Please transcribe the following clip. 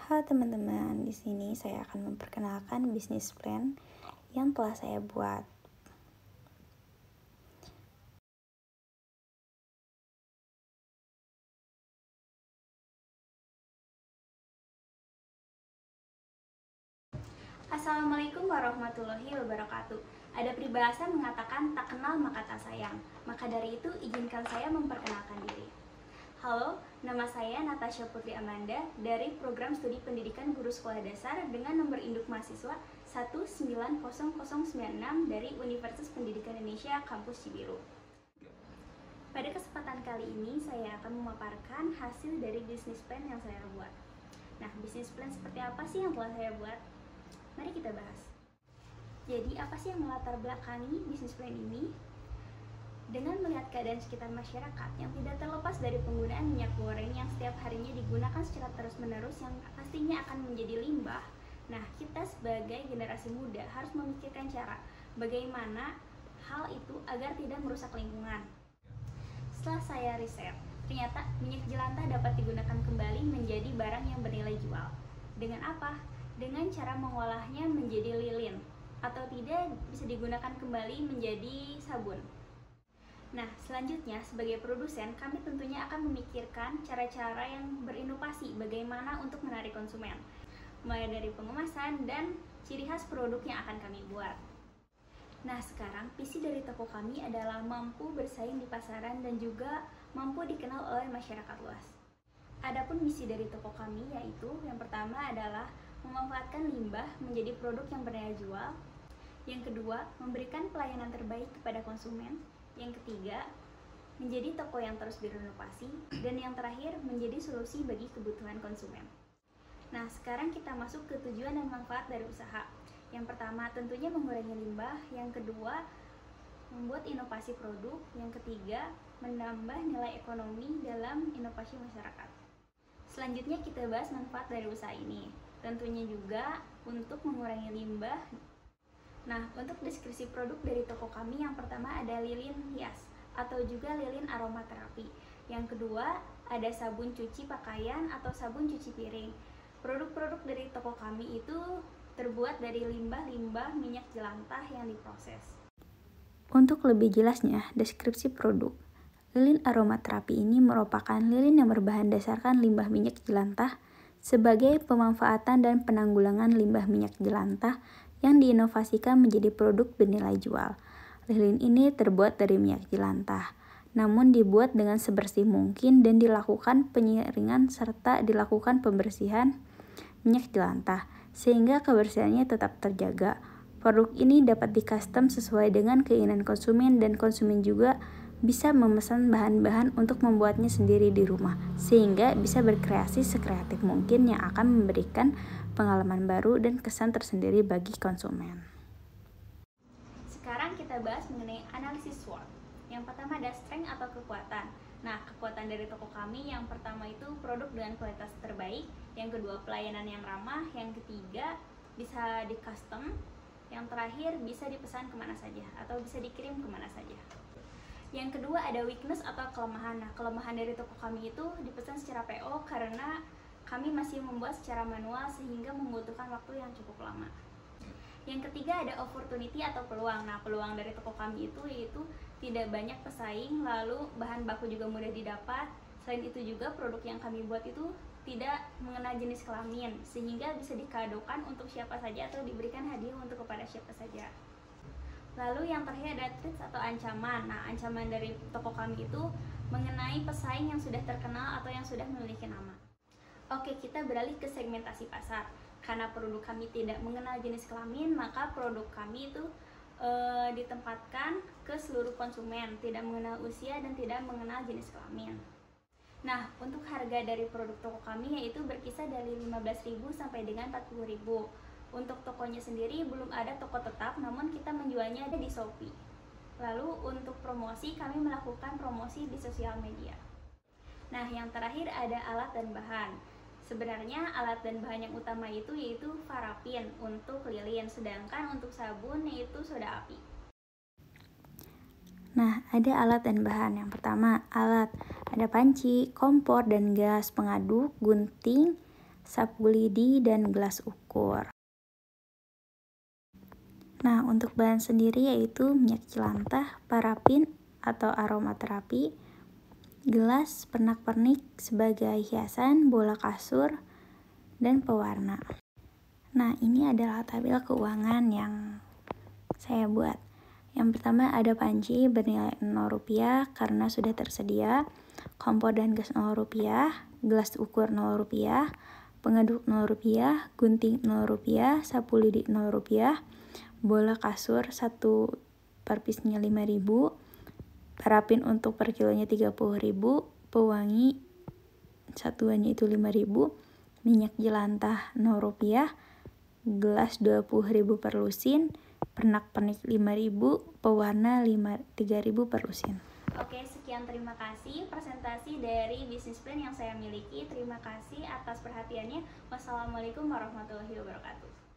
Halo teman-teman, di sini saya akan memperkenalkan bisnis plan yang telah saya buat. Assalamualaikum warahmatullahi wabarakatuh. Ada peribahasa mengatakan tak kenal maka tak sayang. Maka dari itu izinkan saya memperkenalkan diri. Halo, nama saya Natasha Putri Amanda dari Program Studi Pendidikan Guru Sekolah Dasar dengan nomor induk mahasiswa 1900096 dari Universitas Pendidikan Indonesia Kampus Cibiru. Pada kesempatan kali ini saya akan memaparkan hasil dari bisnis plan yang saya buat. Nah, bisnis plan seperti apa sih yang telah saya buat? Mari kita bahas. Jadi, apa sih yang melatar belakangi bisnis plan ini? Dengan melihat keadaan sekitar masyarakat yang tidak terlepas dari penggunaan minyak goreng yang setiap harinya digunakan secara terus-menerus yang pastinya akan menjadi limbah. Nah, kita sebagai generasi muda harus memikirkan cara bagaimana hal itu agar tidak merusak lingkungan. Setelah saya riset, ternyata minyak jelantah dapat digunakan kembali menjadi barang yang bernilai jual. Dengan apa? Dengan cara mengolahnya menjadi lilin, atau tidak bisa digunakan kembali menjadi sabun. Nah, selanjutnya sebagai produsen, kami tentunya akan memikirkan cara-cara yang berinovasi bagaimana untuk menarik konsumen, mulai dari pengemasan dan ciri khas produk yang akan kami buat. Nah, sekarang visi dari toko kami adalah mampu bersaing di pasaran dan juga mampu dikenal oleh masyarakat luas. Adapun misi dari toko kami yaitu yang pertama adalah memanfaatkan limbah menjadi produk yang bernilai jual. Yang kedua, memberikan pelayanan terbaik kepada konsumen. Yang ketiga, menjadi toko yang terus berinovasi. Dan yang terakhir, menjadi solusi bagi kebutuhan konsumen. Nah, sekarang kita masuk ke tujuan dan manfaat dari usaha. Yang pertama, tentunya mengurangi limbah. Yang kedua, membuat inovasi produk. Yang ketiga, menambah nilai ekonomi dalam inovasi masyarakat. Selanjutnya kita bahas manfaat dari usaha ini. Tentunya juga untuk mengurangi limbah. Nah, untuk deskripsi produk dari toko kami, yang pertama ada lilin hias atau juga lilin aromaterapi. Yang kedua ada sabun cuci pakaian atau sabun cuci piring. Produk-produk dari toko kami itu terbuat dari limbah-limbah minyak jelantah yang diproses. Untuk lebih jelasnya, deskripsi produk. Lilin aromaterapi ini merupakan lilin yang berbahan dasarkan limbah minyak jelantah sebagai pemanfaatan dan penanggulangan limbah minyak jelantah yang diinovasikan menjadi produk bernilai jual. Lilin ini terbuat dari minyak jelantah, namun dibuat dengan sebersih mungkin dan dilakukan penyaringan serta dilakukan pembersihan minyak jelantah sehingga kebersihannya tetap terjaga. Produk ini dapat di-custom sesuai dengan keinginan konsumen dan konsumen juga bisa memesan bahan-bahan untuk membuatnya sendiri di rumah, sehingga bisa berkreasi sekreatif mungkin yang akan memberikan pengalaman baru dan kesan tersendiri bagi konsumen. Sekarang kita bahas mengenai analisis SWOT. Yang pertama ada strength atau kekuatan. Nah, kekuatan dari toko kami yang pertama itu produk dengan kualitas terbaik, yang kedua pelayanan yang ramah, yang ketiga bisa di-custom, yang terakhir bisa dipesan kemana saja atau bisa dikirim kemana saja. Yang kedua ada weakness atau kelemahan. Nah, kelemahan dari toko kami itu dipesan secara PO karena kami masih membuat secara manual sehingga membutuhkan waktu yang cukup lama. Yang ketiga ada opportunity atau peluang. Nah, peluang dari toko kami itu yaitu tidak banyak pesaing, lalu bahan baku juga mudah didapat. Selain itu juga produk yang kami buat itu tidak mengenal jenis kelamin, sehingga bisa dikadokan untuk siapa saja atau diberikan hadiah untuk kepada siapa saja. Lalu yang terakhir ada threats atau ancaman. Nah, ancaman dari toko kami itu mengenai pesaing yang sudah terkenal atau yang sudah memiliki nama. Oke, kita beralih ke segmentasi pasar. Karena produk kami tidak mengenal jenis kelamin, maka produk kami itu ditempatkan ke seluruh konsumen, tidak mengenal usia dan tidak mengenal jenis kelamin. Nah, untuk harga dari produk toko kami yaitu berkisar dari 15.000 sampai dengan 40.000. Untuk tokonya sendiri belum ada toko tetap, namun kita menjualnya ada di Shopee. Lalu untuk promosi, kami melakukan promosi di sosial media. Nah, yang terakhir ada alat dan bahan. Sebenarnya alat dan bahan yang utama itu yaitu parafin untuk lilin, sedangkan untuk sabun yaitu soda api. Nah, ada alat dan bahan. Yang pertama, alat. Ada panci, kompor, dan gas pengaduk, gunting, sapu lidi, dan gelas ukur. Nah, untuk bahan sendiri yaitu minyak jelantah, parafin atau aromaterapi, gelas, pernak-pernik sebagai hiasan, bola kasur, dan pewarna. Nah, ini adalah tabel keuangan yang saya buat. Yang pertama ada panci bernilai Rp0 karena sudah tersedia, kompor dan gas Rp0, gelas ukur Rp0, pengaduk Rp0, gunting Rp0, sapu lidi Rp0, bola kasur 1 per piece-nya 5.000, parafin untuk per kilonya 30.000, pewangi satuannya itu 5.000, minyak jelantah Rp0, gelas 20.000 per lusin, pernak-pernik 5.000, pewarna 3.000 per lusin. Oke, sekian terima kasih presentasi dari bisnis plan yang saya miliki. Terima kasih atas perhatiannya. Wassalamualaikum warahmatullahi wabarakatuh.